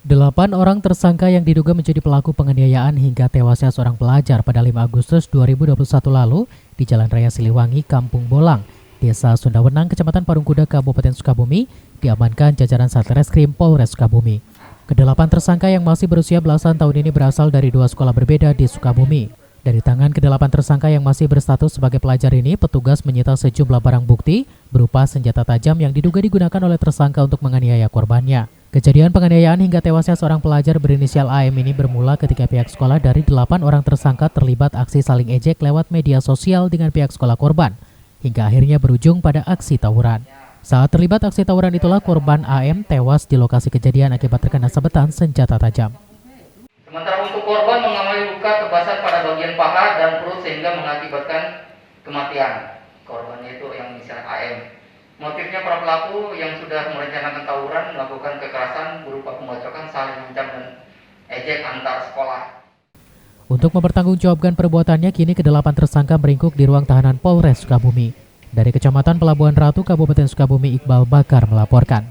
8 orang tersangka yang diduga menjadi pelaku penganiayaan hingga tewasnya seorang pelajar pada 5 Agustus 2021 lalu di Jalan Raya Siliwangi, Kampung Bolang, Desa Sundawenang, Kecamatan Parungkuda, Kabupaten Sukabumi, diamankan jajaran Satreskrim Polres Sukabumi. Kedelapan tersangka yang masih berusia belasan tahun ini berasal dari 2 sekolah berbeda di Sukabumi. Dari tangan kedelapan tersangka yang masih berstatus sebagai pelajar ini, petugas menyita sejumlah barang bukti berupa senjata tajam yang diduga digunakan oleh tersangka untuk menganiaya korbannya. Kejadian penganiayaan hingga tewasnya seorang pelajar berinisial AM ini bermula ketika pihak sekolah dari 8 orang tersangka terlibat aksi saling ejek lewat media sosial dengan pihak sekolah korban, hingga akhirnya berujung pada aksi tawuran. Saat terlibat aksi tawuran itulah korban AM tewas di lokasi kejadian akibat terkena sabetan senjata tajam. Sementara untuk korban mengalami luka tebasan pada bagian paha dan perut sehingga mengakibatkan kematian. Korbannya itu yang inisial AM. Motifnya para pelaku yang sudah merencanakan tawuran melakukan kekerasan berupa pembacokan, saling mengancam dan ejek antar sekolah. Untuk mempertanggungjawabkan perbuatannya, kini kedelapan tersangka meringkuk di ruang tahanan Polres Sukabumi. Dari Kecamatan Pelabuhan Ratu, Kabupaten Sukabumi, Iqbal Bakar melaporkan.